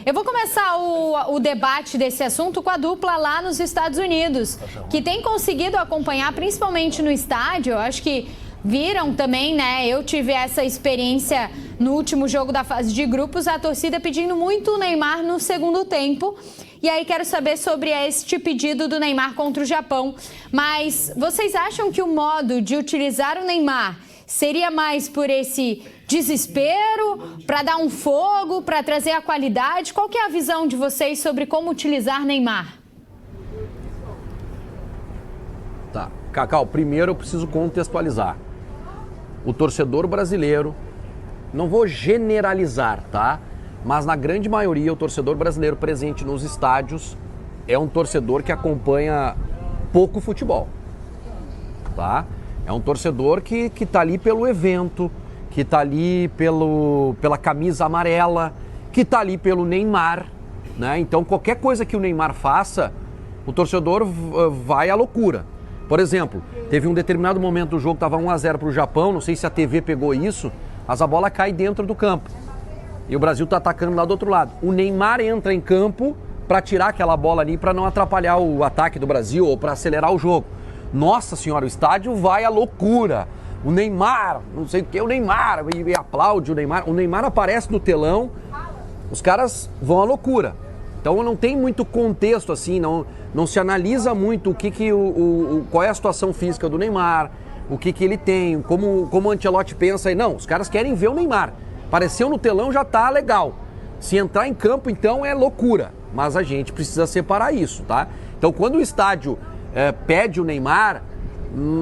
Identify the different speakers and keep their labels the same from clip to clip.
Speaker 1: Eu vou começar o debate desse assunto com a dupla lá nos Estados Unidos, que tem conseguido acompanhar, principalmente no estádio. Eu acho que viram também, né? Eu tive essa experiência no último jogo da fase de grupos, a torcida pedindo muito o Neymar no segundo tempo. E aí quero saber sobre este pedido do Neymar contra o Japão. Mas vocês acham que o modo de utilizar o Neymar seria mais por esse desespero, para dar um fogo, para trazer a qualidade? Qual que é a visão de vocês sobre como utilizar Neymar?
Speaker 2: Tá, Cacau, primeiro eu preciso contextualizar. O torcedor brasileiro, não vou generalizar, tá? Mas na grande maioria o torcedor brasileiro presente nos estádios é um torcedor que acompanha pouco futebol, tá? É um torcedor que tá ali pelo evento, que tá ali pela camisa amarela, que tá ali pelo Neymar, né? Então qualquer coisa que o Neymar faça, o torcedor vai à loucura. Por exemplo, teve um determinado momento do jogo, estava 1-0 para o Japão, não sei se a TV pegou isso, mas a bola cai dentro do campo. E o Brasil está atacando lá do outro lado. O Neymar entra em campo para tirar aquela bola ali, para não atrapalhar o ataque do Brasil ou para acelerar o jogo. Nossa senhora, o estádio vai à loucura. O Neymar, não sei o que, o Neymar, e aplaude o Neymar. O Neymar aparece no telão, os caras vão à loucura. Então não tem muito contexto assim, não se analisa muito qual é a situação física do Neymar, o que ele tem, como o Ancelotti pensa aí. Não, os caras querem ver o Neymar. Apareceu no telão, já tá legal. Se entrar em campo, então é loucura. Mas a gente precisa separar isso, tá? Então quando o estádio pede o Neymar,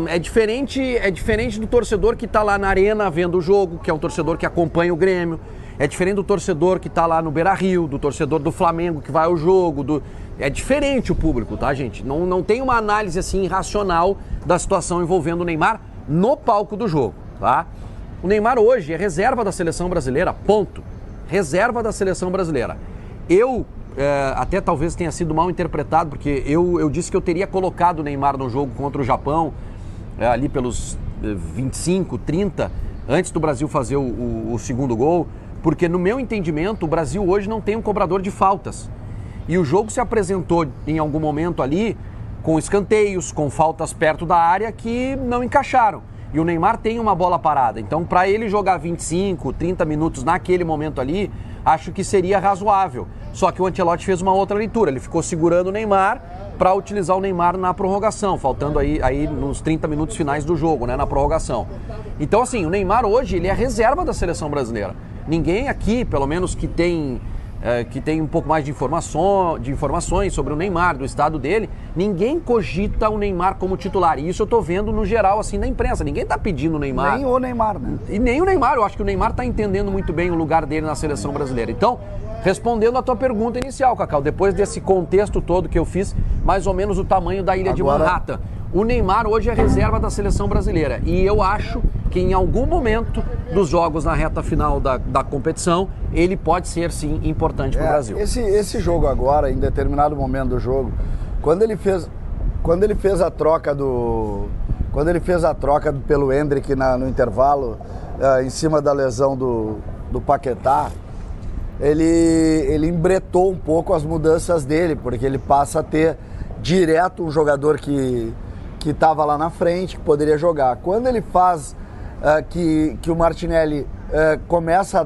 Speaker 2: é diferente do torcedor que tá lá na arena vendo o jogo, que é um torcedor que acompanha o Grêmio. É diferente do torcedor que tá lá no Beira-Rio, do torcedor do Flamengo que vai ao jogo. É diferente o público, tá, gente? Não tem uma análise assim racional da situação envolvendo o Neymar no palco do jogo, tá? O Neymar hoje é reserva da seleção brasileira, ponto. Reserva da seleção brasileira. Eu até talvez tenha sido mal interpretado, porque eu disse que eu teria colocado o Neymar no jogo contra o Japão, ali pelos 25, 30, antes do Brasil fazer o segundo gol, porque no meu entendimento o Brasil hoje não tem um cobrador de faltas. E o jogo se apresentou em algum momento ali com escanteios, com faltas perto da área que não encaixaram. E o Neymar tem uma bola parada. Então, para ele jogar 25, 30 minutos naquele momento ali, acho que seria razoável. Só que o Ancelotti fez uma outra leitura. Ele ficou segurando o Neymar para utilizar o Neymar na prorrogação, faltando aí nos 30 minutos finais do jogo, né, na prorrogação. Então, assim, o Neymar hoje, ele é reserva da seleção brasileira. Ninguém aqui, pelo menos que tem um pouco mais de informações sobre o Neymar, do estado dele, ninguém cogita o Neymar como titular. E isso eu tô vendo no geral, assim, da imprensa. Ninguém tá pedindo o Neymar.
Speaker 3: Nem o Neymar, né?
Speaker 2: E nem o Neymar. Eu acho que o Neymar tá entendendo muito bem o lugar dele na seleção brasileira. Então, respondendo a tua pergunta inicial, Cacau, depois desse contexto todo que eu fiz, mais ou menos o tamanho da ilha de Manhattan, o Neymar hoje é reserva da seleção brasileira. E eu acho que em algum momento dos jogos na reta final da competição, ele pode ser, sim, importante para o Brasil.
Speaker 3: Esse jogo agora, em determinado momento do jogo, quando ele fez a troca pelo Endrick no intervalo, em cima da lesão do Paquetá, ele embretou um pouco as mudanças dele, porque ele passa a ter direto um jogador que estava lá na frente, que poderia jogar. Quando ele faz que o Martinelli começa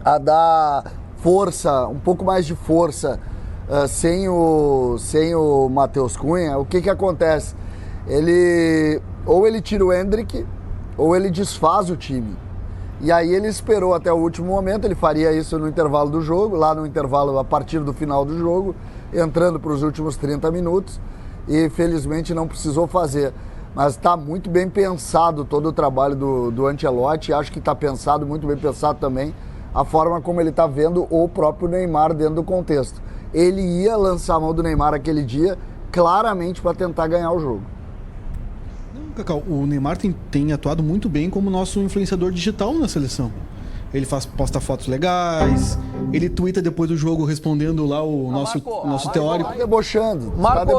Speaker 3: a dar força, um pouco mais de força, sem o Matheus Cunha, o que acontece? Ou ele tira o Endrick, ou ele desfaz o time. E aí ele esperou até o último momento, ele faria isso no intervalo do jogo, lá no intervalo a partir do final do jogo, entrando para os últimos 30 minutos, e felizmente não precisou fazer. Mas está muito bem pensado todo o trabalho do Ancelotti, acho que está muito bem pensado também a forma como ele está vendo o próprio Neymar dentro do contexto. Ele ia lançar a mão do Neymar aquele dia, claramente para tentar ganhar o jogo.
Speaker 4: Cacau, o Neymar tem atuado muito bem como nosso influenciador digital na seleção. ele posta fotos legais, ele twitta depois do jogo respondendo lá o nosso teórico.
Speaker 3: Tá debochando.
Speaker 2: Marco,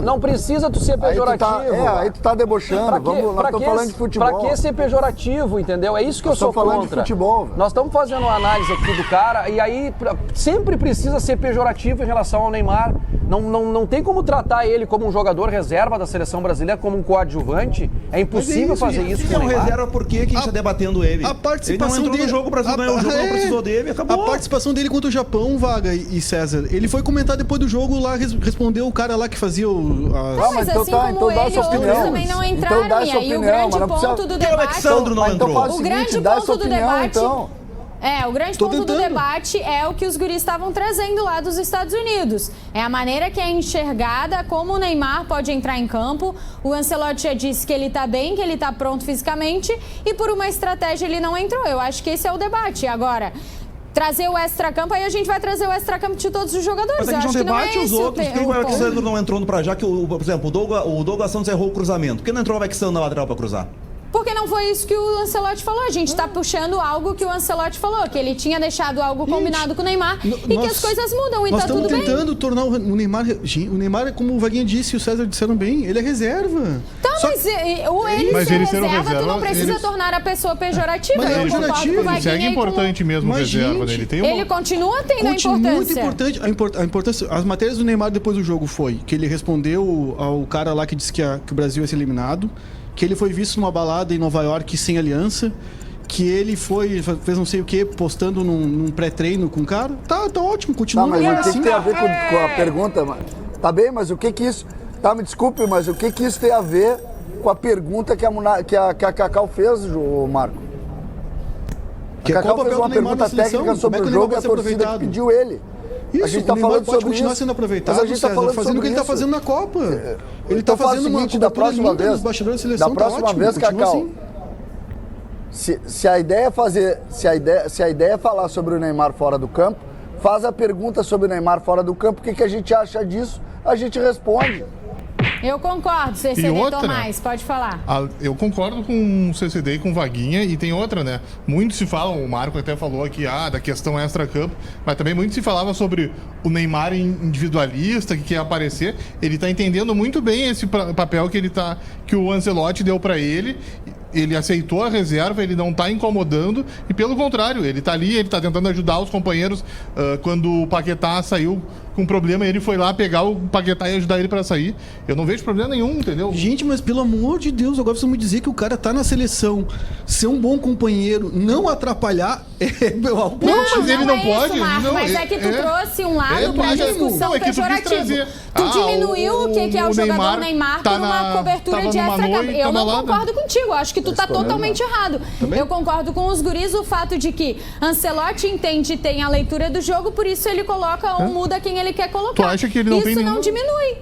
Speaker 2: não precisa tu ser pejorativo.
Speaker 3: Aí tu tá debochando. Nós estamos falando de futebol.
Speaker 2: Pra que ser pejorativo, entendeu? É isso que eu sou contra.
Speaker 3: Falando de futebol.
Speaker 2: Nós estamos fazendo uma análise aqui do cara e aí sempre precisa ser pejorativo em relação ao Neymar. Não tem como tratar ele como um jogador reserva da seleção brasileira, como um coadjuvante. É impossível fazer isso com o Neymar.
Speaker 5: Reserva por que a gente está debatendo ele?
Speaker 4: A participação
Speaker 5: ele não entrou
Speaker 4: dele...
Speaker 5: no jogo, o Brasil ganhou o jogo, não precisou dele, acabou.
Speaker 4: A participação dele contra o Japão, Vaga e César, ele foi comentar depois do jogo lá, respondeu o cara lá que fazia
Speaker 1: mas assim como ele, outros também não entraram, e aí o grande ponto do debate...
Speaker 5: O Alexandre não entrou.
Speaker 1: O grande ponto do debate... o grande ponto do debate é o que os guris estavam trazendo lá dos Estados Unidos. É a maneira que é enxergada, como o Neymar pode entrar em campo. O Ancelotti já disse que ele tá bem, que ele tá pronto fisicamente, e por uma estratégia ele não entrou. Eu acho que esse é o debate. Agora, trazer o extracampo, aí a gente vai trazer o extracampo de todos os jogadores.
Speaker 5: Mas a gente não debate os outros. Por que o Alexandre não entrou no já que, por exemplo, o Douglas Santos errou o cruzamento? Por que não entrou o Alexandre na lateral para cruzar?
Speaker 1: Porque não foi isso que o Ancelotti falou. A gente está puxando algo que o Ancelotti falou, que ele tinha deixado algo combinado com o Neymar e que as coisas mudam e tá tudo bem.
Speaker 4: Nós estamos tentando tornar o Neymar, como o Vaguinha disse e o César disseram bem, ele é reserva.
Speaker 1: Tá, mas ele ser reserva, tu não precisa tornar a pessoa pejorativa.
Speaker 4: Mas
Speaker 1: eu concordo com o Vaguinha.
Speaker 6: Segue importante mesmo reserva, né?
Speaker 1: Ele continua tendo a importância.
Speaker 4: Muito importante. A importância. As matérias do Neymar depois do jogo foi que ele respondeu ao cara lá que disse que o Brasil ia ser eliminado, que ele foi visto numa balada em Nova York sem aliança, que ele fez não sei o que, postando num pré-treino com o cara. Tá ótimo, continua.
Speaker 3: Tá, mas o que tem a ver com a pergunta? Tá bem, mas o que isso... Tá, me desculpe, mas o que isso tem a ver com a pergunta que a Cacau fez, Marco? A Cacau fez uma pergunta técnica sobre o jogo e a torcida que pediu ele.
Speaker 4: Isso,
Speaker 3: a gente tá falando
Speaker 4: pode
Speaker 3: sobre
Speaker 4: continuar
Speaker 3: isso,
Speaker 4: sendo aproveitado,
Speaker 3: mas a gente tá falando
Speaker 4: fazendo o que ele está fazendo na Copa. Ele está fazendo uma
Speaker 3: da próxima vez,
Speaker 4: dos bastidores de seleção,
Speaker 3: da próxima vez, Cacau. Assim. Se a ideia é falar sobre o Neymar fora do campo, faz a pergunta sobre o Neymar fora do campo, o que a gente acha disso, a gente responde.
Speaker 1: Eu concordo, CCD Tomás, pode falar.
Speaker 6: Eu concordo com o CCD e com o Vaguinha, e tem outra, né? Muito se fala, o Marco até falou aqui, da questão extra-campo, mas também muito se falava sobre o Neymar individualista, que quer aparecer. Ele tá entendendo muito bem esse papel que o Ancelotti deu para ele. Ele aceitou a reserva, ele não está incomodando e, pelo contrário, ele está ali, ele está tentando ajudar os companheiros. Quando o Paquetá saiu com problema, ele foi lá pegar o Paquetá e ajudar ele para sair. Eu não vejo problema nenhum, entendeu?
Speaker 4: Gente, mas pelo amor de Deus, agora precisamos dizer que o cara tá na seleção, ser um bom companheiro, não atrapalhar,
Speaker 6: não, mas ele não pode.
Speaker 1: Marco,
Speaker 6: não,
Speaker 1: mas é que tu trouxe um lado para discussão pejorativa. Tu diminuiu o que é o jogador Neymar por uma cobertura de extra-campo. Eu não concordo contigo, acho que tu tá totalmente errado. Também? Eu concordo com os guris o fato de que Ancelotti entende e tem a leitura do jogo, por isso ele coloca ou muda quem ele quer colocar.
Speaker 6: Tu acha que ele não
Speaker 1: isso não diminui.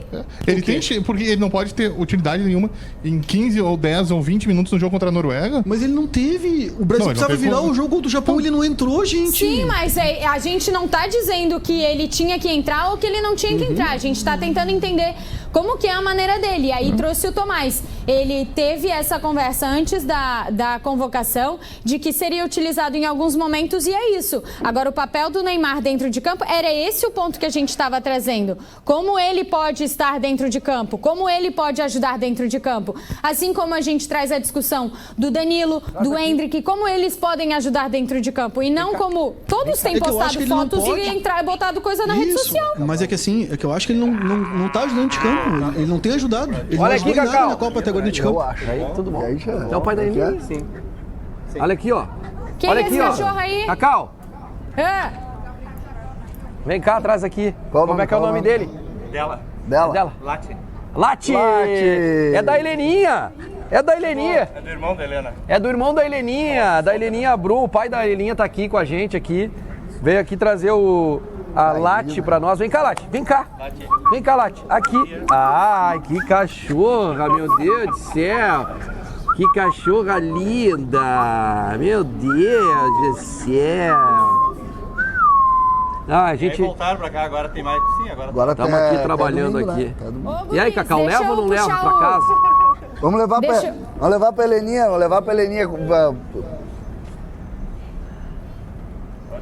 Speaker 6: Ele tem, porque ele não pode ter utilidade nenhuma em 15 ou 10 ou 20 minutos no jogo contra a Noruega.
Speaker 4: Mas ele não teve. O Brasil precisava virar o jogo do Japão, ele não entrou, gente.
Speaker 1: Sim, mas a gente não tá dizendo que ele tinha que entrar ou que ele não tinha que entrar. A gente tá tentando entender como que é a maneira dele. E aí trouxe o Tomás. Ele teve essa conversa antes da convocação de que seria utilizado em alguns momentos e é isso. Agora, o papel do Neymar dentro de campo, era esse o ponto que a gente estava trazendo. Como ele pode estar dentro de campo? Como ele pode ajudar dentro de campo? Assim como a gente traz a discussão do Danilo, do Endrick, como eles podem ajudar dentro de campo. E não como todos têm postado fotos e botado coisa na rede social.
Speaker 4: Mas é que assim, eu acho que ele não tá ajudando de campo. Ele não tem ajudado. Ele
Speaker 2: Olha
Speaker 4: não
Speaker 2: aqui,
Speaker 4: ajudou
Speaker 2: Cacau.
Speaker 4: Na Copa até agora de campo.
Speaker 3: Eu acho.
Speaker 2: Aí, tudo bom.
Speaker 3: Aí já,
Speaker 2: é o pai da Emília?
Speaker 3: Sim.
Speaker 2: Olha aqui, ó.
Speaker 1: Quem
Speaker 2: Olha
Speaker 1: é
Speaker 2: aqui,
Speaker 1: esse
Speaker 2: ó.
Speaker 1: cachorro aí?
Speaker 2: Cacau,
Speaker 1: Ah,
Speaker 2: vem cá atrás aqui. Como é que é o nome dele?
Speaker 7: Dela.
Speaker 2: Dela?
Speaker 7: Lati.
Speaker 2: Lati! É da Heleninha! É da Heleninha!
Speaker 7: É do irmão da Helena.
Speaker 2: É do irmão da Heleninha Bru. O pai da Heleninha tá aqui com a gente aqui. Veio aqui trazer a Lati pra nós. Vem cá, Lati. Vem cá.
Speaker 7: Lati.
Speaker 2: Vem cá, Lati. Aqui. Ai, que cachorra, meu Deus do céu. Que cachorra linda. Meu Deus do céu. Ah, a gente...
Speaker 7: Aí voltaram pra cá, agora tem mais... Sim, agora
Speaker 2: estamos aqui trabalhando
Speaker 3: domingo,
Speaker 2: aqui.
Speaker 3: Né?
Speaker 2: E aí, Cacau, leva ou não leva pra casa?
Speaker 3: Vamos levar pra Heleninha,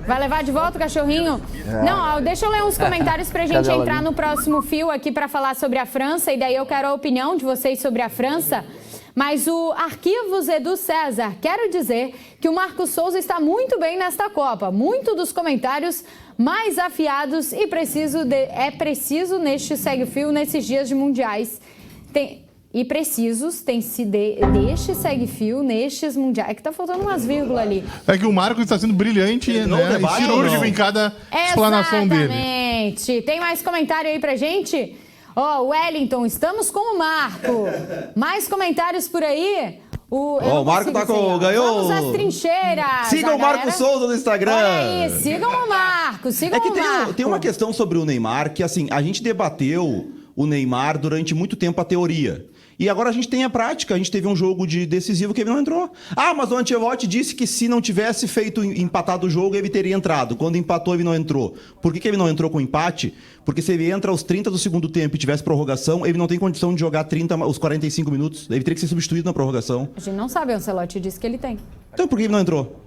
Speaker 1: Vai levar de volta o cachorrinho? Não, deixa eu ler uns comentários pra gente entrar no próximo fio aqui pra falar sobre a França, e daí eu quero a opinião de vocês sobre a França. Mas o Arquivos Edu César, quero dizer que o Marcos Souza está muito bem nesta Copa. Muito dos comentários mais afiados e é preciso neste segue-fio nesses dias de mundiais. Deste segue-fio nestes mundiais. É que tá faltando umas vírgulas ali.
Speaker 6: É que o Marcos está sendo brilhante, né? E cirúrgico em cada explanação dele.
Speaker 1: Exatamente. Tem mais comentário aí pra gente? Ó, Wellington, estamos com o Marco. Mais comentários por aí?
Speaker 5: O Marco ganhou.
Speaker 1: Vamos às trincheiras.
Speaker 5: Sigam o Marco Souza no Instagram.
Speaker 1: Olha aí, sigam o Marco,
Speaker 5: tem uma questão sobre o Neymar que, assim, a gente debateu o Neymar durante muito tempo a teoria. E agora a gente tem a prática. A gente teve um jogo decisivo que ele não entrou. Ah, mas o Ancelotti disse que se não tivesse empatado o jogo, ele teria entrado. Quando empatou, ele não entrou. Por que ele não entrou com empate? Porque se ele entra aos 30 do segundo tempo e tivesse prorrogação, ele não tem condição de jogar os 45 minutos. Ele teria que ser substituído na prorrogação.
Speaker 1: A gente não sabe, o Ancelotti disse que ele tem.
Speaker 5: Então por que ele não entrou?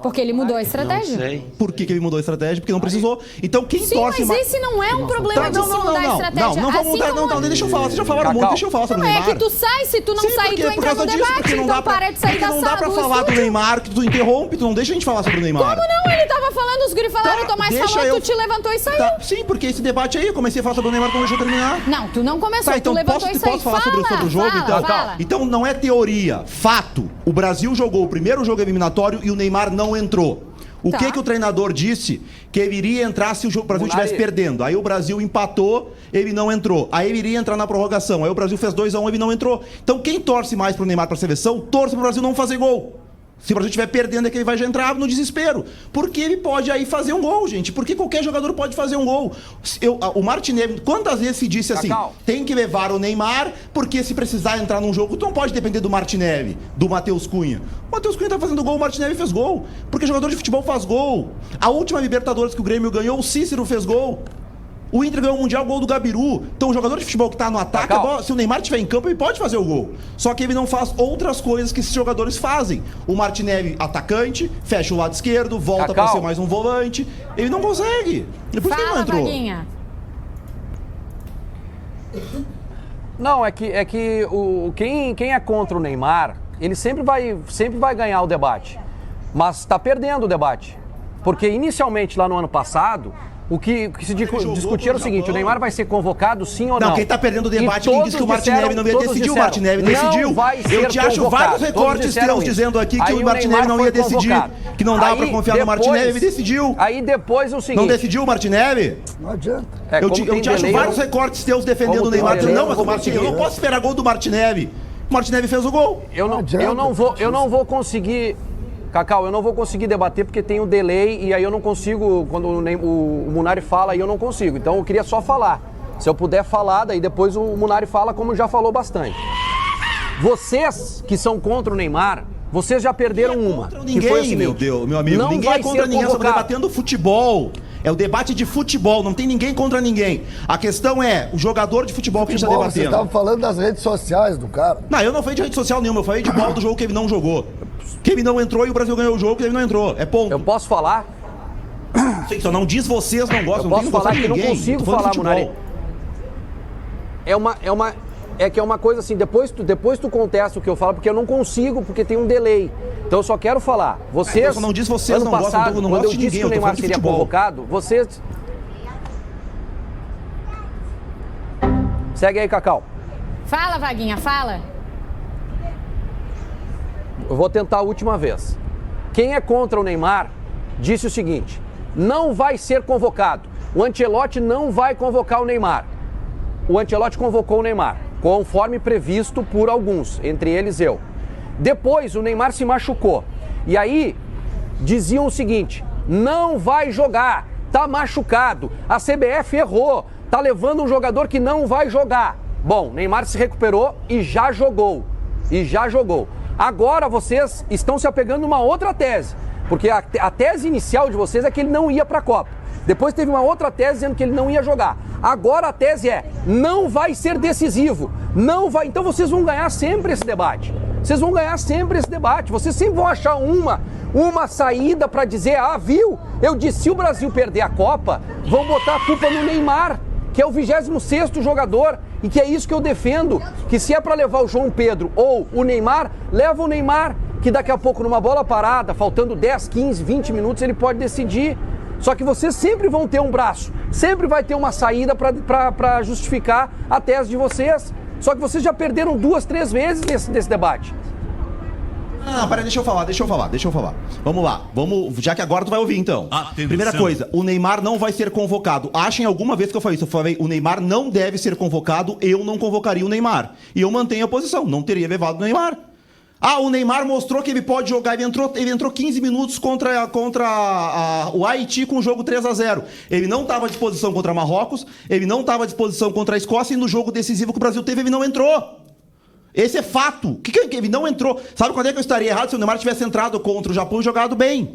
Speaker 1: Porque ele mudou a estratégia.
Speaker 5: Não sei. Por que ele mudou a estratégia? Porque não precisou. Então quem torce...
Speaker 1: Sim, mas esse não é um problema de se mudar a estratégia.
Speaker 5: Não vamos mudar. Não, deixa eu falar. Vocês já falaram muito, deixa eu falar sobre o Neymar.
Speaker 1: Não é que tu sai, se tu não sair, tu entra no debate, então para de sair da sala.
Speaker 5: Não dá pra falar do Neymar, que tu interrompe, tu não deixa a gente falar sobre o Neymar.
Speaker 1: Como não? Ele tava falando, os guri falaram, o Tomás falou, tu te levantou e saiu.
Speaker 5: Sim, porque esse debate aí, eu comecei a falar sobre o Neymar, tu não deixou terminar.
Speaker 1: Não, tu não começou,
Speaker 5: então
Speaker 1: tu levantou e saiu.
Speaker 5: Posso falar sobre o jogo? Então não é teoria, fato. O Brasil jogou o primeiro jogo eliminatório e o Neymar não entrou. O que o treinador disse? Que ele iria entrar se o Brasil estivesse perdendo. Aí o Brasil empatou, ele não entrou. Aí ele iria entrar na prorrogação. Aí o Brasil fez 2-1, ele não entrou. Então quem torce mais pro Neymar, pra seleção, torce pro Brasil não fazer gol. Se o Brasil estiver perdendo, é que ele vai já entrar no desespero. Porque ele pode aí fazer um gol, gente. Porque qualquer jogador pode fazer um gol. O Martinelli, quantas vezes se disse assim, tem que levar o Neymar, porque se precisar entrar num jogo, tu não pode depender do Martinelli, do Matheus Cunha. O Matheus Cunha tá fazendo gol, o Martinelli fez gol. Porque jogador de futebol faz gol. A última Libertadores que o Grêmio ganhou, o Cícero fez gol. O Inter ganhou o Mundial, gol do Gabiru. Então o jogador de futebol que tá no ataque, se o Neymar estiver em campo, ele pode fazer o gol. Só que ele não faz outras coisas que esses jogadores fazem. O Martinelli, atacante, fecha o lado esquerdo, volta para ser mais um volante. Ele não consegue. E por que ele não entrou?
Speaker 1: Vaguinha.
Speaker 2: Não, é que quem é contra o Neymar, ele sempre vai ganhar o debate. Mas está perdendo o debate. Porque inicialmente, lá no ano passado... O que se discutia era o seguinte, o Neymar vai ser convocado sim ou não?
Speaker 5: Não, quem está perdendo o debate, quem disse que o Martinelli não ia decidir, o Martinelli decidiu. Eu te acho vários recortes teus dizendo aqui que o Martinelli não ia decidir, que não dava para confiar no Martinelli, ele decidiu.
Speaker 2: Aí depois o seguinte...
Speaker 5: Não decidiu o Martinelli?
Speaker 3: Não adianta.
Speaker 5: Eu te acho vários recortes teus defendendo o Neymar, dizendo, não, mas o Martinelli, eu não posso esperar gol do Martinelli. O Martinelli fez o gol.
Speaker 2: Eu não vou conseguir... Cacau, eu não vou conseguir debater porque tem o delay e aí eu não consigo, quando o Munari fala, aí eu não consigo. Então eu queria só falar. Se eu puder falar, daí depois o Munari fala como já falou bastante. Vocês que são contra o Neymar, vocês já perderam uma.
Speaker 5: Contra ninguém, meu Deus, meu amigo. Ninguém é contra ninguém, estamos debatendo futebol. É o debate de futebol, não tem ninguém contra ninguém. A questão é o jogador de futebol que a gente está debatendo.
Speaker 3: Você estava falando das redes sociais do cara.
Speaker 5: Não, eu não falei de rede social nenhuma, eu falei de bola do jogo que ele não jogou. Que ele não entrou e o Brasil ganhou o jogo que ele não entrou. É ponto.
Speaker 2: Eu posso falar?
Speaker 5: Sim, só não diz vocês não gostam,
Speaker 2: não tenho que gostar de ninguém. Eu não consigo falar, Munari. É que é uma coisa assim, depois tu contesta o que eu falo, porque eu não consigo, porque tem um delay. Então eu só quero falar. Vocês,
Speaker 5: eu só não disse vocês
Speaker 2: não
Speaker 5: passado,
Speaker 2: gostam, quando eu disse que o Neymar seria convocado, vocês... Segue aí, Cacau.
Speaker 1: Fala, Vaguinha, fala.
Speaker 2: Eu vou tentar a última vez. Quem é contra o Neymar disse o seguinte, não vai ser convocado. O Ancelotti não vai convocar o Neymar. O Ancelotti convocou o Neymar, conforme previsto por alguns, entre eles eu. Depois o Neymar se machucou. E aí diziam o seguinte, não vai jogar, tá machucado, a CBF errou, tá levando um jogador que não vai jogar. Bom, Neymar se recuperou e já jogou. Agora vocês estão se apegando a uma outra tese, porque a tese inicial de vocês é que ele não ia para a Copa. Depois teve uma outra tese dizendo que ele não ia jogar. Agora a tese é, não vai ser decisivo, não vai. Então vocês vão ganhar sempre esse debate. Vocês sempre vão achar uma saída para dizer, viu? Eu disse, se o Brasil perder a Copa, vão botar a culpa no Neymar, que é o 26º jogador, e que é isso que eu defendo, que se é para levar o João Pedro ou o Neymar, leva o Neymar, que daqui a pouco numa bola parada, faltando 10, 15, 20 minutos, ele pode decidir. Só que vocês sempre vão ter um braço, sempre vai ter uma saída para justificar a tese de vocês. Só que vocês já perderam 2, 3 vezes desse debate.
Speaker 5: Peraí, deixa eu falar. Vamos lá, já que agora tu vai ouvir então.
Speaker 8: Atenção.
Speaker 5: Primeira coisa, o Neymar não vai ser convocado. Achem alguma vez que eu falei isso, eu falei, o Neymar não deve ser convocado, eu não convocaria o Neymar. E eu mantenho a posição, não teria levado o Neymar. O Neymar mostrou que ele pode jogar, ele entrou 15 minutos contra o Haiti com o jogo 3-0. Ele não estava à disposição contra Marrocos, ele não estava à disposição contra a Escócia e no jogo decisivo que o Brasil teve, ele não entrou. Esse é fato. Ele não entrou. Sabe quando é que eu estaria errado se o Neymar tivesse entrado contra o Japão e jogado bem?